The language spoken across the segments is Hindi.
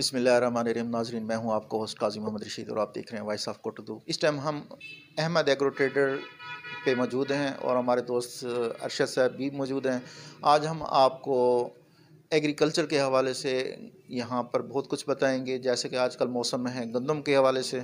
बिस्मिल्लाहिर्रहमानिर्रहीम। नाज़रीन, मैं हूं आपको होस्ट काजी मोहम्मद रशीद और आप देख रहे हैं वॉइस ऑफ कोटदू। इस टाइम हम अहमद एग्रो ट्रेडर पे मौजूद हैं और हमारे दोस्त अरशद साहब भी मौजूद हैं। आज हम आपको एग्रीकल्चर के हवाले से यहाँ पर बहुत कुछ बताएंगे। जैसे कि आजकल मौसम है गंदम के हवाले से,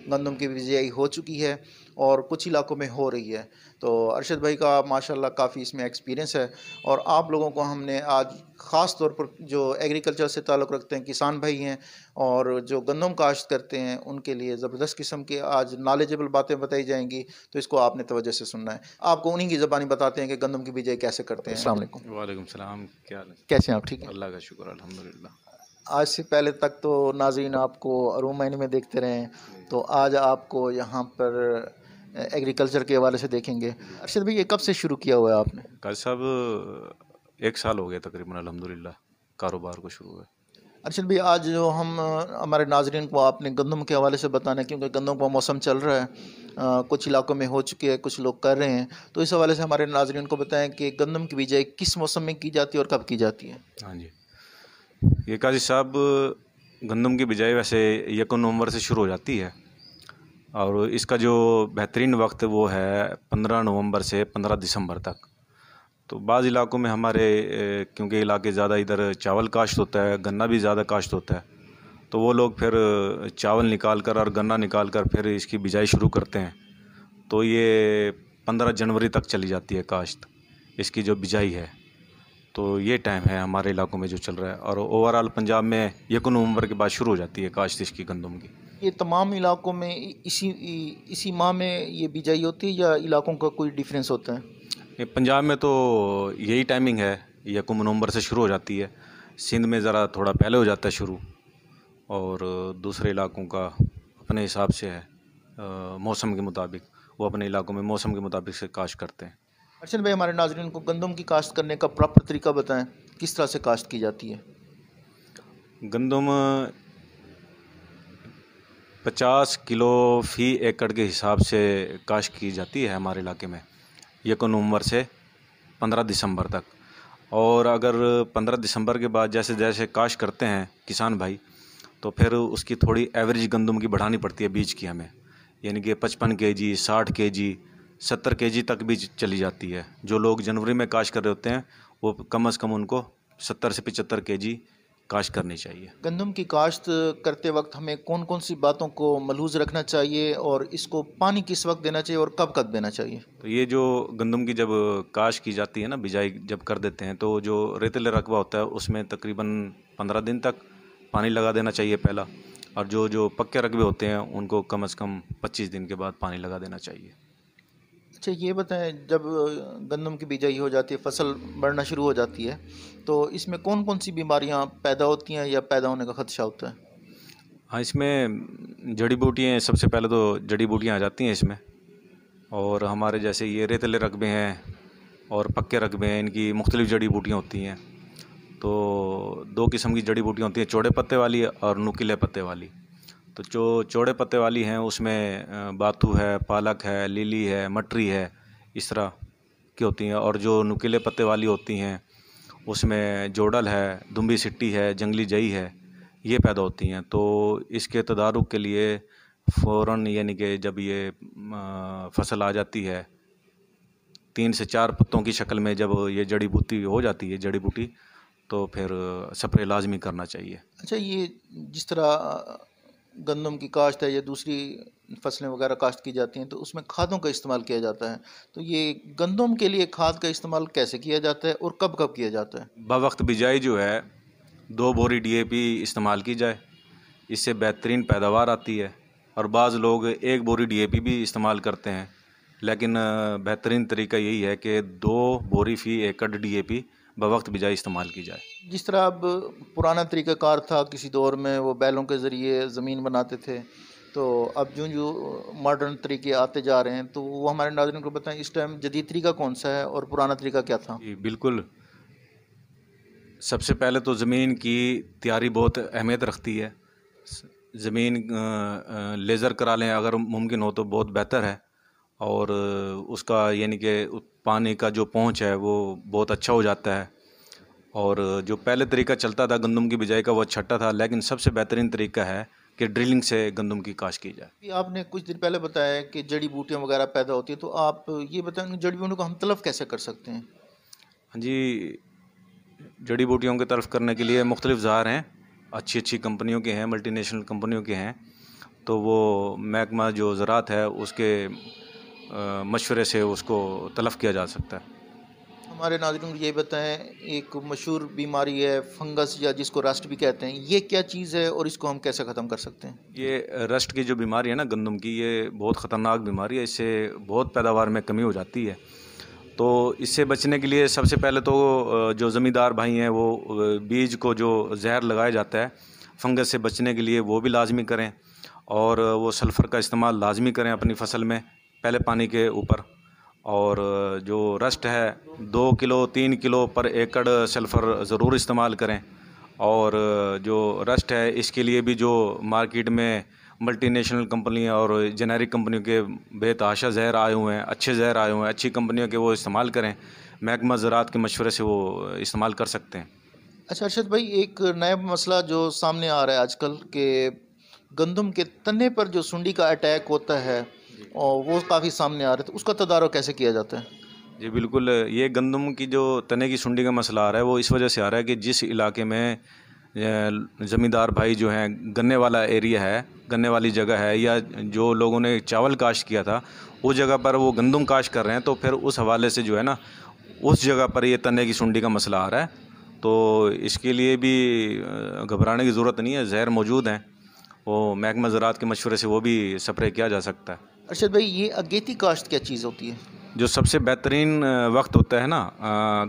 गंदम की बिजाई हो चुकी है और कुछ इलाकों में हो रही है। तो अरशद भाई का माशाल्लाह काफ़ी इसमें एक्सपीरियंस है और आप लोगों को हमने आज ख़ास तौर पर जो एग्रीकल्चर से ताल्लुक़ रखते हैं, किसान भाई हैं और जो गंदम काश्त करते हैं, उनके लिए ज़बरदस्त किस्म की आज नॉलेजेबल बातें बताई जाएंगी। तो इसको आपने तवज्जो से सुनना है। आपको उन्हीं की ज़बानी बताते हैं कि गंदम की बिजाई कैसे करते हैं। अस्सलाम वालेकुम। वालेकुम सलाम। क्या हाल है? कैसे हैं आप? ठीक है, अल्लाह का शुक्र, अल्हम्दुलिल्लाह। आज से पहले तक तो नाज़रीन आपको अरूम महीने में देखते रहे हैं, तो आज आपको यहाँ पर एग्रीकल्चर के हवाले से देखेंगे। अरशद भाई, ये कब से शुरू किया हुआ है आपने? कल साहब 1 साल हो गया तकरीबन अल्हम्दुलिल्लाह कारोबार को शुरू हुए। अरशद भाई, आज जो हम हमारे नाज़रीन को आपने गंदम के हवाले से बताना है, क्योंकि गंदम का मौसम चल रहा है, कुछ इलाकों में हो चुके हैं, कुछ लोग कर रहे हैं, तो इस हवाले से हमारे नाज़रीन को बताएं कि गंदम की बिजाई किस मौसम में की जाती है और कब की जाती है। हाँ जी, ये काजी साहब गंदम की बिजाई वैसे 1 नवंबर से शुरू हो जाती है और इसका जो बेहतरीन वक्त वो है 15 नवंबर से 15 दिसंबर तक। तो बाज़ इलाकों में हमारे क्योंकि इलाके ज़्यादा इधर चावल काश्त होता है, गन्ना भी ज़्यादा काश्त होता है, तो वो लोग फिर चावल निकाल कर और गन्ना निकाल कर फिर इसकी बिजाई शुरू करते हैं। तो ये 15 जनवरी तक चली जाती है काश्त, इसकी जो बिजाई है। तो ये टाइम है हमारे इलाकों में जो चल रहा है और ओवरऑल पंजाब में 1 नवंबर के बाद शुरू हो जाती है काश्त इसकी गंदम की। ये तमाम इलाकों में इसी माह में ये बिजाई होती है या इलाकों का कोई डिफरेंस होता है? ये पंजाब में तो यही टाइमिंग है, 1 नवंबर से शुरू हो जाती है। सिंध में ज़रा थोड़ा पहले हो जाता है शुरू और दूसरे इलाकों का अपने हिसाब से है, मौसम के मुताबिक वो अपने इलाकों में मौसम के मुताबिक से काश्त करते हैं। अर्शद भाई, हमारे नाज़रीन को गंदम की काश्त करने का प्रॉपर तरीका बताएं, किस तरह से काश्त की जाती है? गंदम 50 किलो फ़ी एकड़ के हिसाब से काश्त की जाती है हमारे इलाके में 1 नवंबर से 15 दिसंबर तक। और अगर 15 दिसंबर के बाद जैसे जैसे काश्त करते हैं किसान भाई, तो फिर उसकी थोड़ी एवरेज गंदम की बढ़ानी पड़ती है बीज की हमें, यानी कि 55 केजी, 60 केजी, 70 केजी तक भी चली जाती है। जो लोग जनवरी में काश्त कर रहे होते हैं वो कम से कम उनको 70 से 75 केजी काश्त करनी चाहिए। गंदम की काश्त करते वक्त हमें कौन कौन सी बातों को मलहूज़ रखना चाहिए और इसको पानी किस वक्त देना चाहिए और कब कब देना चाहिए? तो ये जो गंदम की जब काश्त की जाती है ना, बिजाई जब कर देते हैं, तो जो रेतीला रकबा होता है उसमें तकरीबन 15 दिन तक पानी लगा देना चाहिए पहला, और जो जो पक्के रकबे होते हैं उनको कम से कम 25 दिन के बाद पानी लगा देना चाहिए। अच्छा, ये बताएं, जब गंदम की बिजाई हो जाती है, फसल बढ़ना शुरू हो जाती है, तो इसमें कौन कौन सी बीमारियां पैदा होती हैं या पैदा होने का खदशा होता है? हाँ, इसमें जड़ी बूटियाँ, सबसे पहले तो जड़ी बूटियाँ आ जाती हैं इसमें। और हमारे जैसे ये रेतीले रकबे हैं और पक्के रकबे हैं, इनकी मुख्तलिफ़ जड़ी बूटियाँ होती हैं। तो 2 किस्म की जड़ी बूटियाँ होती हैं, चौड़े पत्ते वाली और नुकीले पत्ते वाली। तो जो चौड़े पत्ते वाली हैं उसमें बाथू है, पालक है, लिली है, मटरी है, इस तरह की होती हैं। और जो नुकीले पत्ते वाली होती हैं उसमें जोडल है, दुम्बी सिट्टी है, जंगली जई है, ये पैदा होती हैं। तो इसके तदारुक के लिए फ़ौरन, यानी कि जब ये फसल आ जाती है 3 से 4 पत्तों की शक्ल में, जब ये जड़ी बूटी हो जाती है जड़ी बूटी, तो फिर स्प्रे लाजमी करना चाहिए। अच्छा, ये जिस तरह गंदम की काश्त है या दूसरी फसलें वगैरह काश्त की जाती हैं, तो उसमें खादों का इस्तेमाल किया जाता है, तो ये गंदम के लिए खाद का इस्तेमाल कैसे किया जाता है और कब कब किया जाता है? बवक्त बिजाई जो है 2 बोरी DAP इस्तेमाल की जाए, इससे बेहतरीन पैदावार आती है। और बाज़ लोग 1 बोरी DAP भी इस्तेमाल करते हैं, लेकिन बेहतरीन तरीका यही है कि 2 बोरी फ़ी एकड़ DAP बवक्त बिजाई इस्तेमाल की जाए। जिस तरह अब पुराना तरीक़ाकार था, किसी दौर में वो बैलों के ज़रिए ज़मीन बनाते थे, तो अब जो जो मॉडर्न तरीके आते जा रहे हैं, तो वो हमारे नाज़रीन को बताएं, इस टाइम जदीद तरीका कौन सा है और पुराना तरीका क्या था? जी बिल्कुल। सबसे पहले तो ज़मीन की तैयारी बहुत अहमियत रखती है। ज़मीन लेज़र करा लें अगर मुमकिन हो तो बहुत बेहतर है। और उसका यानी कि पानी का जो पहुंच है वो बहुत अच्छा हो जाता है। और जो पहले तरीका चलता था गंदम की बिजाई का वो छट्टा था, लेकिन सबसे बेहतरीन तरीका है कि ड्रिलिंग से गंदम की काश्त की जाए। कि आपने कुछ दिन पहले बताया कि जड़ी बूटियां वगैरह पैदा होती है, तो आप ये बताएं जड़ी बूटियों को हम तलब कैसे कर सकते हैं? हाँ जी, जड़ी बूटियों की तरफ करने के लिए मुख्तलिफ ज़ार हैं, अच्छी अच्छी कंपनियों के हैं, मल्टीनेशनल कंपनियों के हैं। तो वो महकमा जो ज़राअत है उसके मशवरे से उसको तलफ़ किया जा सकता है। हमारे नाज़रीन को ये बताएं, एक मशहूर बीमारी है फंगस या जिसको रस्ट भी कहते हैं, ये क्या चीज़ है और इसको हम कैसे ख़त्म कर सकते हैं? ये रस्ट की जो बीमारी है ना गंदम की, ये बहुत ख़तरनाक बीमारी है। इससे बहुत पैदावार में कमी हो जाती है। तो इससे बचने के लिए सबसे पहले तो जो ज़मींदार भाई हैं वो बीज को जो जहर लगाया जाता है फंगस से बचने के लिए वो भी लाजमी करें, और वो सल्फ़र का इस्तेमाल लाजमी करें अपनी फ़सल में पहले पानी के ऊपर। और जो रस्ट है 2 किलो 3 किलो पर एकड़ सल्फ़र ज़रूर इस्तेमाल करें। और जो रस्ट है इसके लिए भी जो मार्केट में मल्टीनेशनल कंपनियां और जेनेरिक कंपनियों के बेतहाशा ज़हर आए हुए हैं, अच्छे ज़हर आए हुए हैं, अच्छी कंपनियों के वो इस्तेमाल करें। महकमा ज़राअत के मशवरे से वो इस्तेमाल कर सकते हैं। अच्छा अरशद भाई, एक नया मसला जो सामने आ रहा है आजकल के गंदम के तने पर जो सुंडी का अटैक होता है और वो काफ़ी सामने आ रहा है, तो उसका तदारक कैसे किया जाता है? जी बिल्कुल, ये गंदम की जो तने की सुंडी का मसला आ रहा है वो इस वजह से आ रहा है कि जिस इलाके में ज़मींदार भाई जो हैं, गन्ने वाला एरिया है, गन्ने वाली जगह है, या जो लोगों ने चावल काश्त किया था उस जगह पर वो गंदम काश्त कर रहे हैं, तो फिर उस हवाले से जो है ना उस जगह पर ये तने की सुंडी का मसला आ रहा है। तो इसके लिए भी घबराने की ज़रूरत नहीं है, ज़हर मौजूद हैं, वो महकमा ज़राअत के मशवरे से वो भी स्प्रे किया जा सकता है। अरशद भाई, ये अगेती काश्त क्या चीज़ होती है? जो सबसे बेहतरीन वक्त होता है ना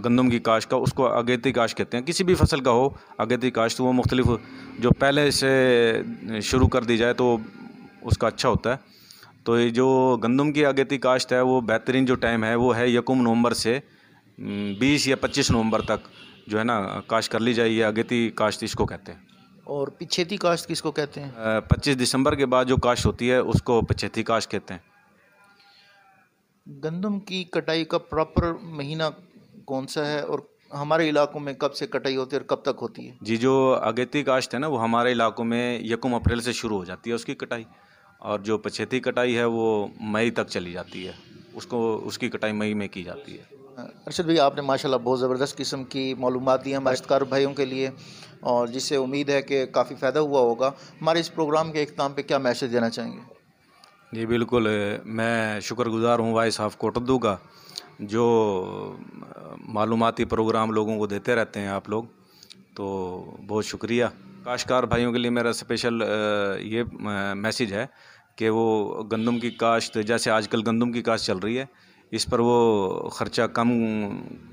गंदम की काश्त का, उसको अगेती काश्त कहते हैं। किसी भी फसल का हो अगेती काश्त, वो मुख्तलिफ जो पहले से शुरू कर दी जाए तो उसका अच्छा होता है। तो ये जो गंदम की अगेती काश्त है वो बेहतरीन जो टाइम है वो है 1 नवंबर से 20 या 25 नवंबर तक जो है ना काश्त कर ली जाए। ये अगेती काश्त इसको कहते हैं। और पिछेती काश्त किसको कहते हैं? 25 दिसंबर के बाद जो काश्त होती है उसको पछेती काश्त कहते हैं। गंदम की कटाई का प्रॉपर महीना कौन सा है और हमारे इलाकों में कब से कटाई होती है और कब तक होती है? जी, जो अगेती काश्त है ना वो हमारे इलाकों में 1 अप्रैल से शुरू हो जाती है उसकी कटाई, और जो पछेती कटाई है वो मई तक चली जाती है। उसकी कटाई मई में की जाती है। अरशद भाई, आपने माशाल्लाह बहुत ज़बरदस्त किस्म की मालूमात दी हैं हमारे काश्तकार भाइयों के लिए, और जिससे उम्मीद है कि काफ़ी फ़ायदा हुआ होगा। हमारे इस प्रोग्राम के इख्तिताम पे क्या मैसेज देना चाहेंगे? जी बिल्कुल, मैं शुक्रगुज़ार हूँ वॉइस ऑफ कोटद्दू का, जो मालूमाती प्रोग्राम लोगों को देते रहते हैं आप लोग, तो बहुत शुक्रिया। काश्तकार भाइयों के लिए मेरा स्पेशल ये मैसेज है कि वो गंदम की काश्त, जैसे आजकल गंदम की काश्त चल रही है, इस पर वो ख़र्चा कम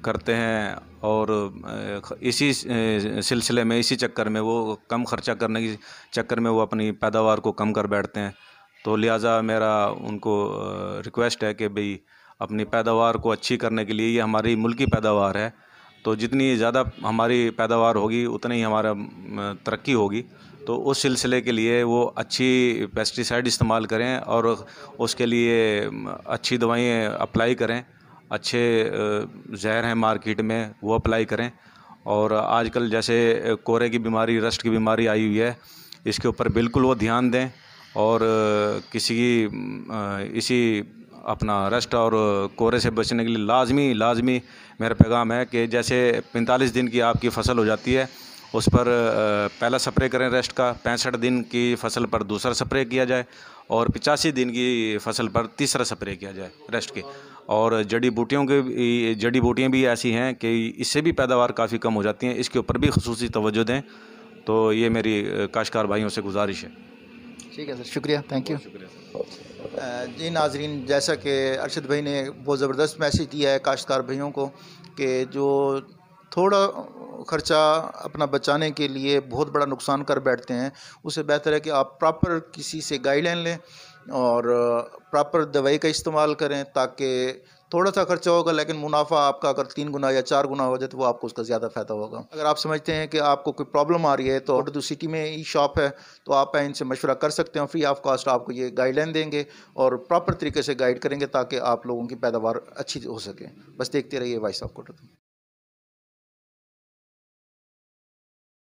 करते हैं, और इसी सिलसिले में, इसी चक्कर में वो कम ख़र्चा करने के चक्कर में वो अपनी पैदावार को कम कर बैठते हैं। तो लिहाजा मेरा उनको रिक्वेस्ट है कि भाई अपनी पैदावार को अच्छी करने के लिए, ये हमारी मुल्की पैदावार है, तो जितनी ज़्यादा हमारी पैदावार होगी उतनी ही हमारा तरक्की होगी। तो उस सिलसिले के लिए वो अच्छी पेस्टिसाइड इस्तेमाल करें और उसके लिए अच्छी दवाएं अप्लाई करें। अच्छे ज़हर हैं मार्केट में वो अप्लाई करें। और आजकल जैसे कोरे की बीमारी, रस्ट की बीमारी आई हुई है, इसके ऊपर बिल्कुल वो ध्यान दें। और इसी अपना रस्ट और कोरे से बचने के लिए लाजमी मेरा पैगाम है कि जैसे 45 दिन की आपकी फ़सल हो जाती है, उस पर पहला स्प्रे करें रस्ट का, 65 दिन की फ़सल पर दूसरा स्प्रे किया जाए, और 85 दिन की फ़सल पर तीसरा स्प्रे किया जाए रस्ट के। और जड़ी बूटियाँ भी ऐसी हैं कि इससे भी पैदावार काफ़ी कम हो जाती हैं, इसके ऊपर भी ख़ुसूसी तवज्जो दें। तो ये मेरी काश्तकार भाइयों से गुजारिश है। ठीक है सर, शुक्रिया, थैंक यू। जी नाजरीन, जैसा कि अरशद भाई ने बहुत ज़बरदस्त मैसेज दिया है काश्तकार भाइयों को कि जो थोड़ा ख़र्चा अपना बचाने के लिए बहुत बड़ा नुकसान कर बैठते हैं, उससे बेहतर है कि आप प्रॉपर किसी से गाइडलाइन लें और प्रॉपर दवाई का इस्तेमाल करें, ताकि थोड़ा सा खर्चा होगा लेकिन मुनाफा आपका अगर 3 गुना या 4 गुना हो जाए तो वो आपको उसका ज़्यादा फ़ायदा होगा। अगर आप समझते हैं कि आपको कोई प्रॉब्लम आ रही है तो उर्दू सिटी में ही शॉप है, तो आप इनसे मशवरा कर सकते हैं। फ्री ऑफ कॉस्ट आपको ये गाइडलाइन देंगे और प्रॉपर तरीके से गाइड करेंगे ताकि आप लोगों की पैदावार अच्छी हो सके। बस देखते रहिए वॉइस ऑफ कोटद्दू।